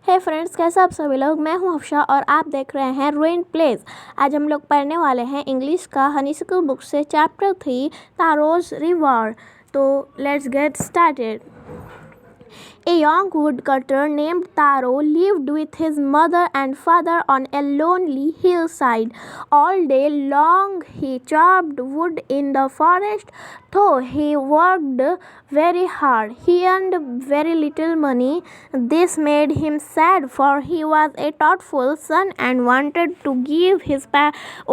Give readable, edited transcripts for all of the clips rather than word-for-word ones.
हे friends, कैसे आप सभी लोग। मैं हूं हफ्शा और आप देख रहे हैं रूइंड प्लेस। आज हम लोग पढ़ने वाले हैं इंग्लिश का हनीसिकल बुक से चैप्टर 3 तारोज रिवॉर्ड। तो let's get started. A young woodcutter named Taro lived with his mother and father on a lonely hillside. All day long he chopped wood in the forest. Though he worked very hard, he earned very little money. This made him sad, for he was a thoughtful son and wanted to give his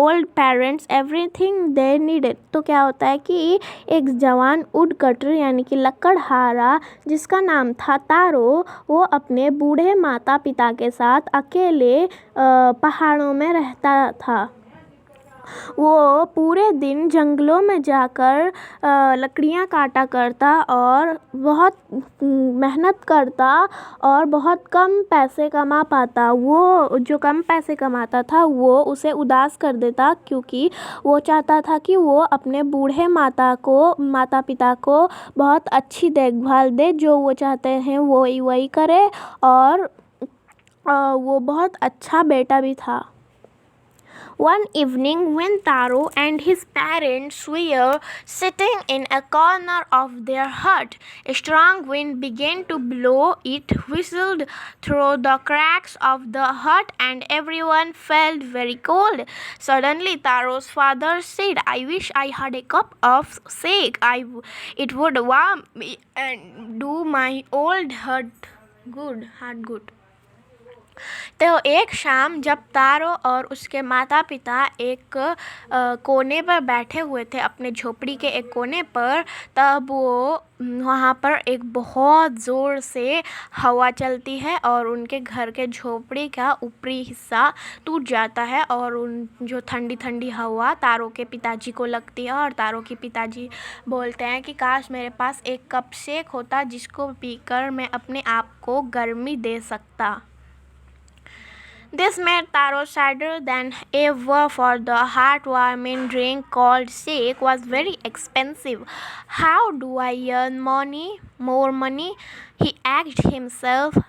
old parents everything they needed. तो क्या होता है कि एक जवान would cutter यानी कि लकड़हारा जिसका नाम था तारो, वो अपने बूढ़े माता पिता के साथ अकेले पहाड़ों में रहता था। वो पूरे दिन जंगलों में जाकर लकड़ियाँ काटा करता और बहुत मेहनत करता और बहुत कम पैसे कमा पाता। वो जो कम पैसे कमाता था वो उसे उदास कर देता, क्योंकि वो चाहता था कि वो अपने बूढ़े माता पिता को बहुत अच्छी देखभाल दे। जो वो चाहते हैं वो वही करे, और वो बहुत अच्छा बेटा भी था। One evening, when Taro and his parents were sitting in a corner of their hut, a strong wind began to blow. It whistled through the cracks of the hut, and everyone felt very cold. Suddenly, Taro's father said, "I wish I had a cup of shake. It would warm me and do my old heart good." तो एक शाम जब तारो और उसके माता पिता एक कोने पर बैठे हुए थे, अपने झोपड़ी के एक कोने पर, तब वो वहाँ पर एक बहुत ज़ोर से हवा चलती है और उनके घर के झोपड़ी का ऊपरी हिस्सा टूट जाता है। और उन जो ठंडी ठंडी हवा तारो के पिताजी को लगती है, और तारो के पिताजी बोलते हैं कि काश मेरे पास एक कप शेक होता जिसको पीकर मैं अपने आप को गर्मी दे सकता। This made Taro sadder than ever, for the heartwarming drink called shake was very expensive. How do I earn more money? He asked himself.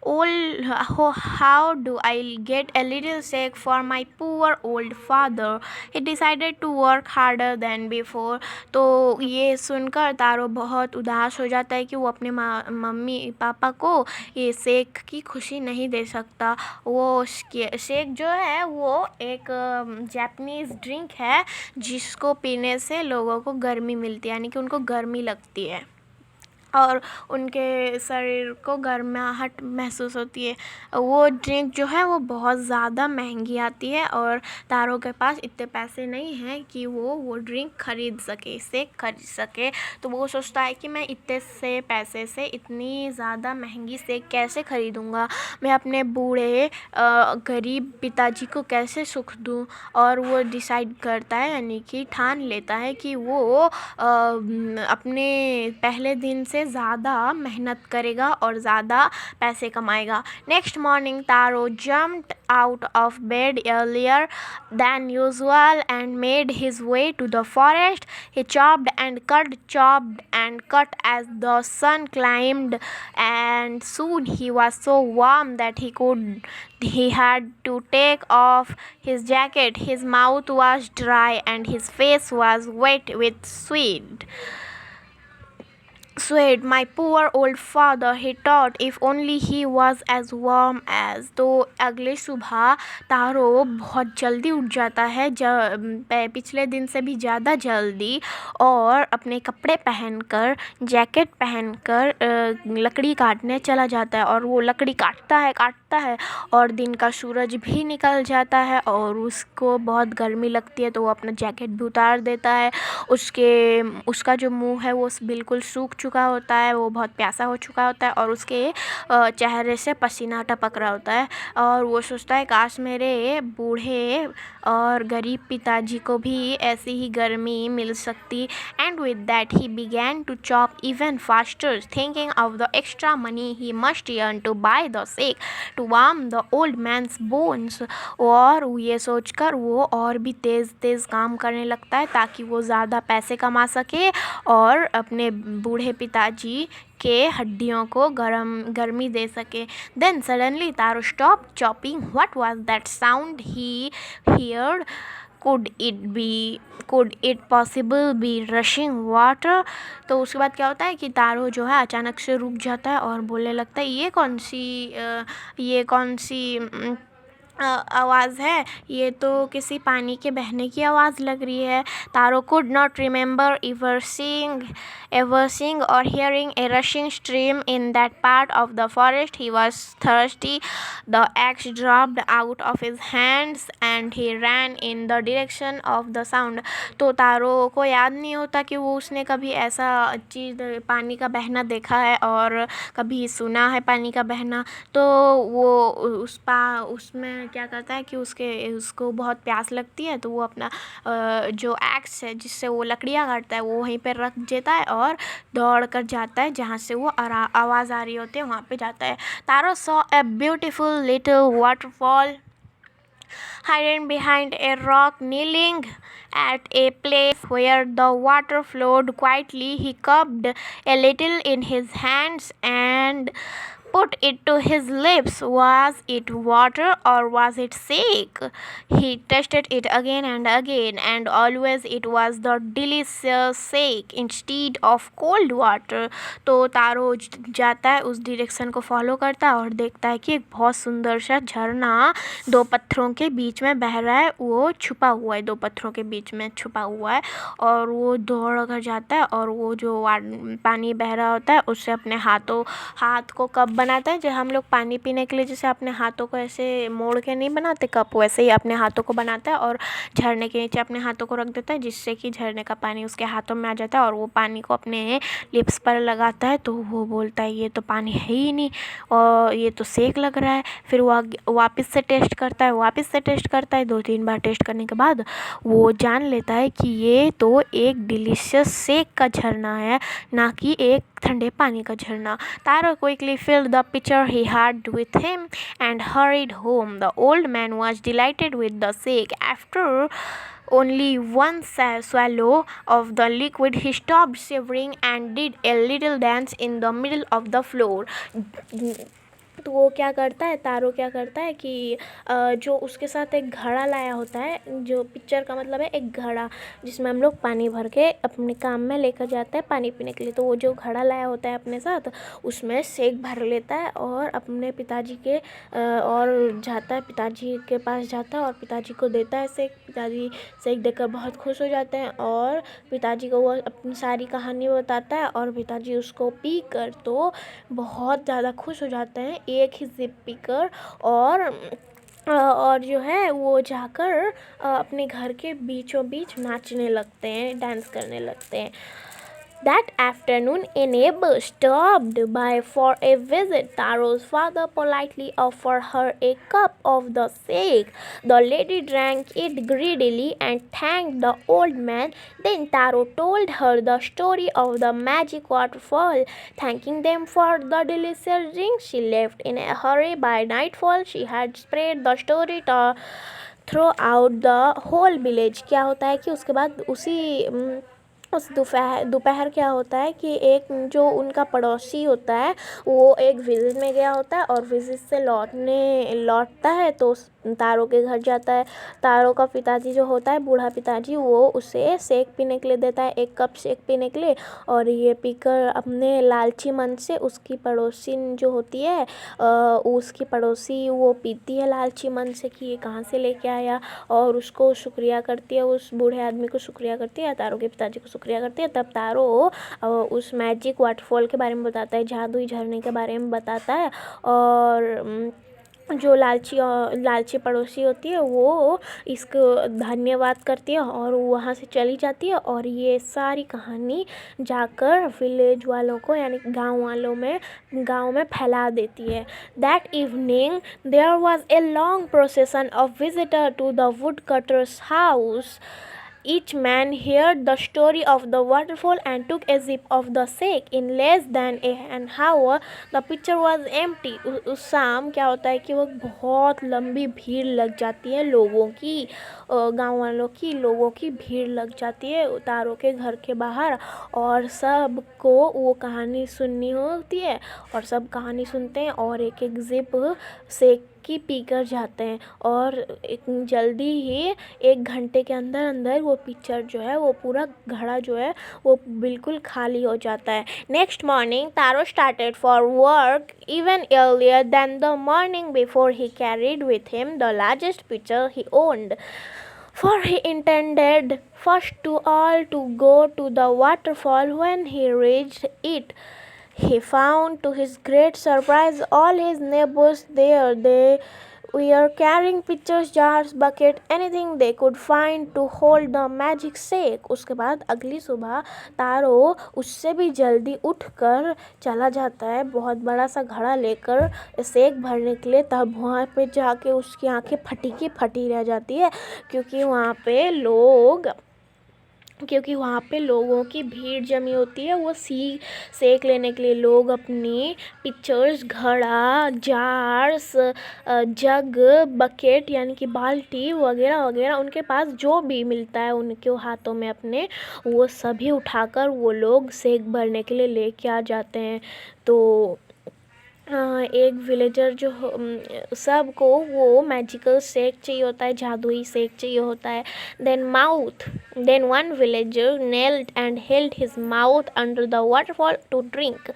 How do I get a little shake for my poor old father? He decided to work harder than before. तो ये सुनकर तारो बहुत उदास हो जाता है कि वो अपने मम्मी पापा को ये शेक की खुशी नहीं दे सकता। वो शेक जो है वो एक जापानीज़ ड्रिंक है जिसको पीने से लोगों को गर्मी मिलती है, यानी कि उनको गर्मी लगती है और उनके शरीर को गर्माहट महसूस होती है। वो ड्रिंक जो है वो बहुत ज़्यादा महंगी आती है और तारो के पास इतने पैसे नहीं हैं कि वो ड्रिंक खरीद सके, शेक खरीद सके। तो वो सोचता है कि मैं इतने से पैसे से इतनी ज़्यादा महंगी शेक कैसे खरीदूँगा, मैं अपने बूढ़े गरीब पिताजी को कैसे सुख दूँ। और वो डिसाइड करता है, यानी कि ठान लेता है कि वो अपने पहले दिन से ज़्यादा मेहनत करेगा और ज़्यादा पैसे कमाएगा। Next morning taro jumped out of bed earlier than usual and made his way to the forest. He chopped and cut as the sun climbed, and soon he was so warm that he had to take off his jacket. His mouth was dry and his face was wet with sweat. My poor old father, he thought, if only he was as warm as. तो अगले सुबह तारो बहुत जल्दी उठ जाता है, पिछले दिन से भी ज़्यादा जल्दी, और अपने कपड़े पहनकर, जैकेट पहनकर लकड़ी काटने चला जाता है। और वो लकड़ी काटता है और दिन का सूरज भी निकल जाता है और उसको बहुत गर्मी लगती है, तो वो अपना जैकेट भी उतार देता है। उसका जो मुंह है वो बिल्कुल सूख चुका होता है, वो बहुत प्यासा हो चुका होता है और उसके चेहरे से पसीना टपक रहा होता है। और वो सोचता है काश मेरे बूढ़े और गरीब पिताजी को भी ऐसी ही गर्मी मिल सकती। And with that he began to chop even faster, thinking of the extra money he must earn to buy the shake to warm the old man's bones. और ये सोचकर वो और भी तेज़ काम करने लगता है ताकि वो ज़्यादा पैसे कमा सके और अपने बूढ़े पिताजी के हड्डियों को गर्मी दे सके। Then suddenly Taro stopped chopping. What was that sound he heard? Could it possible be rushing water? तो उसके बाद क्या होता है कि तारो जो है अचानक से रुक जाता है और बोलने लगता है ये कौन सी आवाज़ है, ये तो किसी पानी के बहने की आवाज़ लग रही है। तारो could not remember ever seeing or hearing a rushing stream in that part of the forest. He was thirsty. The axe dropped out of his hands and he ran in the direction of the sound. तो तारो को याद नहीं होता कि वो उसने कभी ऐसा चीज़ पानी का बहना देखा है और कभी सुना है पानी का बहना। तो वो उसमें क्या करता है कि उसको बहुत प्यास लगती है, तो वो अपना जो एक्स है जिससे वो लकड़ियाँ काटता है वो वहीं पर रख देता है और दौड़ कर जाता है जहाँ से वो आवाज़ आ रही होती है वहाँ पे जाता है। तारो saw a beautiful little waterfall hidden behind a rock. Kneeling at a place where the water flowed quietly, he cupped a little in his hands and put it to his lips. Was it water or was it sake? He tasted it again and again, and always it was the delicious sake instead of cold water. तो तारो जाता है, उस direction को follow करता है और देखता है कि एक बहुत सुंदर सा झरना दो पत्थरों के बीच में बह रहा है। वो छुपा हुआ है, दो पत्थरों के बीच में छुपा हुआ है और वो दौड़ कर जाता है और वो जो पानी बह रहा होता है उससे अपने हाथ को कप बनाता है। जब हम लोग पानी पीने के लिए जैसे अपने हाथों को ऐसे मोड़ के नहीं बनाते कप, वैसे ही अपने हाथों को बनाता है और झरने के नीचे अपने हाथों को रख देता है, जिससे कि झरने का पानी उसके हाथों में आ जाता है और वो पानी को अपने लिप्स पर लगाता है। तो वो बोलता है ये तो पानी है ही नहीं और ये तो सेक लग रहा है। फिर वो वापस से टेस्ट करता है। 2-3 बार टेस्ट करने के बाद वो जान लेता है कि ये तो एक डिलीशियस सेक का झरना है, ना कि एक ठंडे पानी का झरना। Taro quickly filled the pitcher he had with him and hurried home. The old man was delighted with the sake. After only one swallow of the liquid, he stopped shivering and did a little dance in the middle of the floor. तो वो क्या करता है, तारो क्या करता है कि जो उसके साथ एक घड़ा लाया होता है, जो पिक्चर का मतलब है एक घड़ा जिसमें हम लोग पानी भर के अपने काम में लेकर जाते हैं पानी पीने के लिए। तो वो जो घड़ा लाया होता है अपने साथ उसमें सेक भर लेता है और अपने पिताजी के और जाता है, पिताजी के पास जाता है और पिताजी को देता है सेक। पिताजी सेक देकर बहुत खुश हो जाते हैं और पिताजी को वो अपनी सारी कहानी बताता है और पिताजी उसको पी कर तो बहुत ज़्यादा खुश हो जाते हैं, एक ही सिप पीकर। और जो है वो जाकर अपने घर के बीचों बीच नाचने लगते हैं, डांस करने लगते हैं। That afternoon, a neighbor stopped by for a visit. Taro's father politely offered her a cup of the sake. The lady drank it greedily and thanked the old man. Then Taro told her the story of the magic waterfall. Thanking them for the delicious drink, she left in a hurry. By nightfall, she had spread the story throughout the whole village. क्या होता है कि उसके बाद उस दोपहर क्या होता है कि एक जो उनका पड़ोसी होता है वो एक विजिट में गया होता है और विजिट से लौटता है तो तारो के घर जाता है। तारो का पिताजी जो होता है, बूढ़ा पिताजी, वो उसे सेक पीने के लिए देता है, एक कप सेक पीने के लिए। और ये पीकर अपने लालची मन से उसकी पड़ोसी जो होती है उसकी पड़ोसी वो पीती है लालची मन से कि ये कहाँ से लेके आया, और उसको शुक्रिया करती है, उस बूढ़े आदमी को शुक्रिया करती है, तारो के पिताजी को शुक्रिया करती है। तब तारो उस मैजिक वाटरफॉल के बारे में बताता है, जादुई झरने के बारे में बताता है। और जो लालची पड़ोसी होती है वो इसको धन्यवाद करती है और वहाँ से चली जाती है। और ये सारी कहानी जाकर विलेज वालों को यानी गांव में फैला देती है। That evening there was a long procession of visitors to the woodcutter's house. each man heard the story of the waterfall and took a sip of the shake. In less than an hour the picture was empty. उस शाम क्या होता है कि वो बहुत लंबी भीड़ लग जाती है लोगों की, गांव वालों की, लोगों की भीड़ लग जाती है तारों के घर के बाहर, और सबको वो कहानी सुननी होती है और सब कहानी सुनते हैं और एक एक जिप सेक की पी कर जाते हैं, और जल्दी ही 1 घंटे के अंदर अंदर वो पिक्चर जो है, वो पूरा घड़ा जो है वो बिल्कुल खाली हो जाता है. Next morning taro started for work even earlier than the morning before. He carried with him the largest pitcher he owned, for he intended first to all to go to the waterfall. When he reached it, he found to his great surprise all his neighbors there. They were carrying pitchers, jars, bucket, anything they could find to hold the magic shake. उसके बाद अगली सुबह तारो उससे भी जल्दी उठकर चला जाता है बहुत बड़ा सा घड़ा लेकर शेक भरने के लिए. तब वहाँ पे जाके उसकी आंखें फटी की फटी रह जाती है, क्योंकि वहाँ पे लोगों की भीड़ जमी होती है. वो सेक लेने के लिए लोग अपनी पिक्चर्स, घड़ा, जार्स, जग, बकेट यानी कि बाल्टी वगैरह वगैरह, उनके पास जो भी मिलता है उनके हाथों में अपने, वो सभी उठाकर वो लोग सेक भरने के लिए लेके आ जाते हैं. तो एक विलेजर जो सबको वो मैजिकल शेक चाहिए होता है, जादुई शेक चाहिए होता है. Then one villager knelt and held his mouth under the waterfall to drink.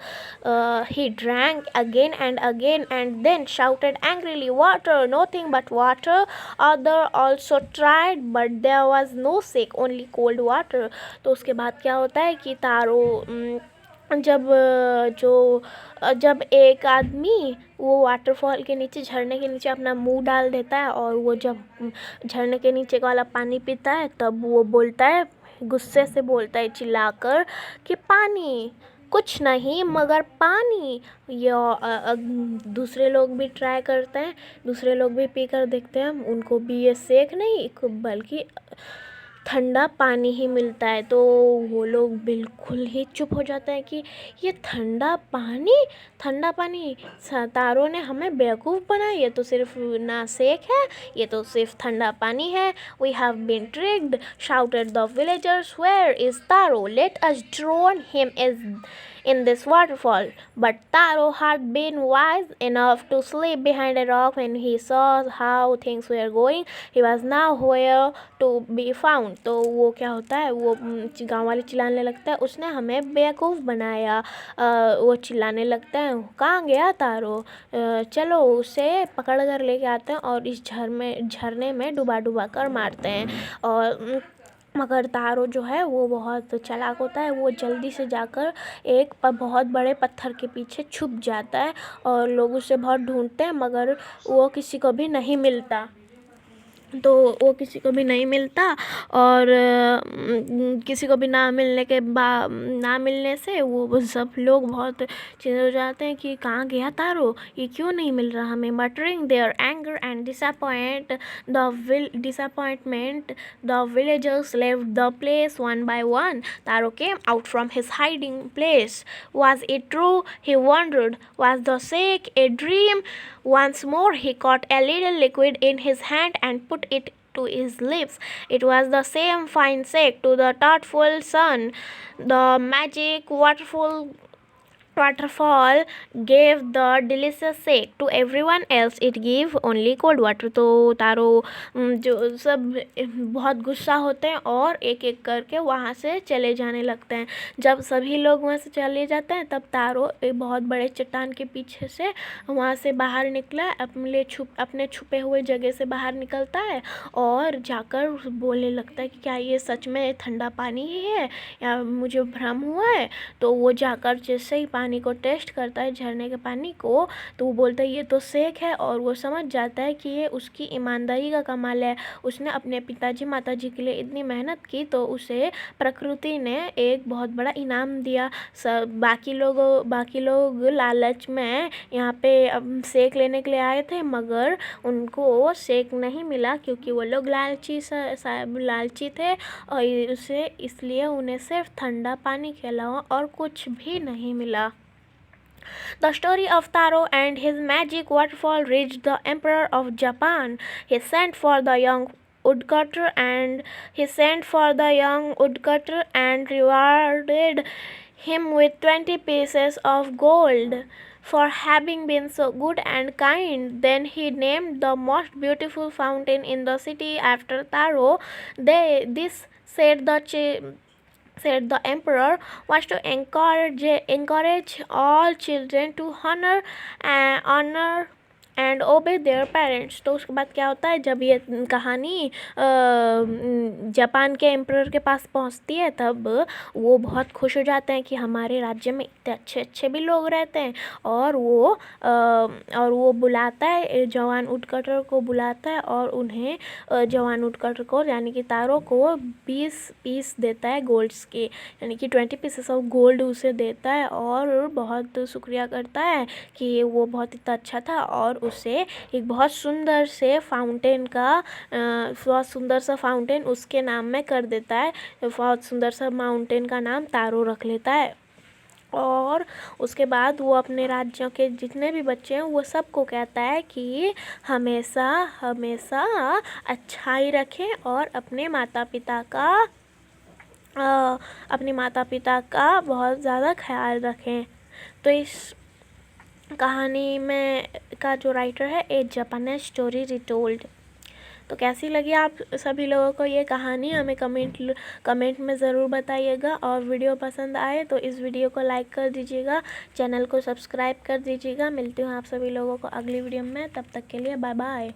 He drank again and again and then shouted angrily, "Water, nothing but water." Other also tried, but there was no shake, only cold water. तो उसके बाद क्या होता है कि तारो जब एक आदमी वो वाटरफॉल के नीचे, झरने के नीचे अपना मुंह डाल देता है, और वो जब झरने के नीचे का वाला पानी पीता है, तब वो बोलता है, गुस्से से बोलता है चिल्लाकर कि पानी, कुछ नहीं मगर पानी. या दूसरे लोग भी ट्राई करते हैं, दूसरे लोग भी पी कर देखते हैं, उनको भी ये शेक नहीं बल्कि ठंडा पानी ही मिलता है. तो वो लोग बिल्कुल ही चुप हो जाते हैं कि ये ठंडा पानी, तारों ने हमें बेवकूफ़ बनाया, ये तो सिर्फ ना शेक है, ये तो सिर्फ ठंडा पानी है. We have been tricked, shouted the villagers. Where is Taro? Let us drown him in this waterfall. But Taro had been wise enough to slip behind a rock when he saw how things were going. He was nowhere to be found. तो वो क्या होता है, वो गाँव वाले चिल्लाने लगता है, उसने हमें बेवकूफ़ बनाया. वो चिल्लाने लगता है, कहाँ गया तारो, चलो उसे पकड़ कर लेके आते हैं और इस झरने में डुबा कर मारते हैं. और मगर तारो जो है वो बहुत चालाक होता है. वो जल्दी से जाकर एक बहुत बड़े पत्थर के पीछे छुप जाता है, और लोग उसे बहुत ढूंढते हैं मगर वो किसी को भी नहीं मिलता. और किसी को भी ना मिलने से वो सब लोग बहुत चिंतित हो जाते हैं कि कहाँ गया तारो, ये क्यों नहीं मिल रहा हमें. Muttering their anger and disappointment, the villagers left the place one by one. Taro came out from his hiding place. Was it true? He wondered. Was the shake a dream? Once more he caught a little liquid in his hand and put it to his lips. It was the same fine shake. To the thoughtful son, the magic waterfall gave the delicious shake. To everyone else it gave only cold water. तो तारो जो सब बहुत गुस्सा होते हैं और एक एक करके वहाँ से चले जाने लगते हैं. जब सभी लोग वहाँ से चले जाते हैं, तब तारो एक बहुत बड़े चट्टान के पीछे से वहाँ से बाहर निकला, अपने छुपे हुए जगह से बाहर निकलता है और जाकर बोलने लगता है कि क्या ये सच में ठंडा पानी ही है या मुझे भ्रम हुआ है. तो वो जाकर जैसे ही पानी पानी को टेस्ट करता है, झरने के पानी को, तो वो बोलता है ये तो सेक है, और वो समझ जाता है कि ये उसकी ईमानदारी का कमाल है। उसने अपने पिताजी माताजी के लिए इतनी मेहनत की तो उसे प्रकृति ने एक बहुत बड़ा इनाम दिया। सब बाकी लोग लालच में यहाँ पे सेक लेने के लिए आए थे, मगर उनको सेक नहीं मिला क्योंकि वो लोग लालची थे, और उसे इसलिए उन्हें सिर्फ ठंडा पानी के अलावा और कुछ भी नहीं मिला। The story of Taro and his magic waterfall reached the Emperor of Japan. He sent for the young woodcutter and rewarded him with 20 pieces of gold for having been so good and kind. Then he named the most beautiful fountain in the city after Taro. This said the emperor was to encourage all children to honor and obey their parents. तो उसके बाद क्या होता है, जब ये कहानी Japan के एम्परर के पास पहुंचती है तब वो बहुत खुश हो जाते हैं कि हमारे राज्य में इतने अच्छे भी लोग रहते हैं, और वो बुलाता है जवान वुडकटर को, बुलाता है और उन्हें जवान वुडकटर को यानी कि तारो को 20 पीस देता है गोल्ड्स के, यानी कि 20 पीसेस ऑफ गोल्ड उसे देता है, और बहुत शुक्रिया करता है कि वो बहुत इतना अच्छा था, और उसे एक बहुत सुंदर सा फाउंटेन उसके नाम में कर देता है। बहुत सुंदर सा माउंटेन का नाम तारो रख लेता है। और उसके बाद वो अपने राज्यों के जितने भी बच्चे हैं वो सबको कहता है कि हमेशा अच्छाई रखें और अपने माता पिता का बहुत ज़्यादा ख्याल रखें। तो इस कहानी में का जो राइटर है ए जापानीज स्टोरी रिटोल्ड। तो कैसी लगी आप सभी लोगों को ये कहानी, हमें कमेंट में ज़रूर बताइएगा, और वीडियो पसंद आए तो इस वीडियो को लाइक कर दीजिएगा, चैनल को सब्सक्राइब कर दीजिएगा। मिलती हूँ आप सभी लोगों को अगली वीडियो में, तब तक के लिए बाय बाय।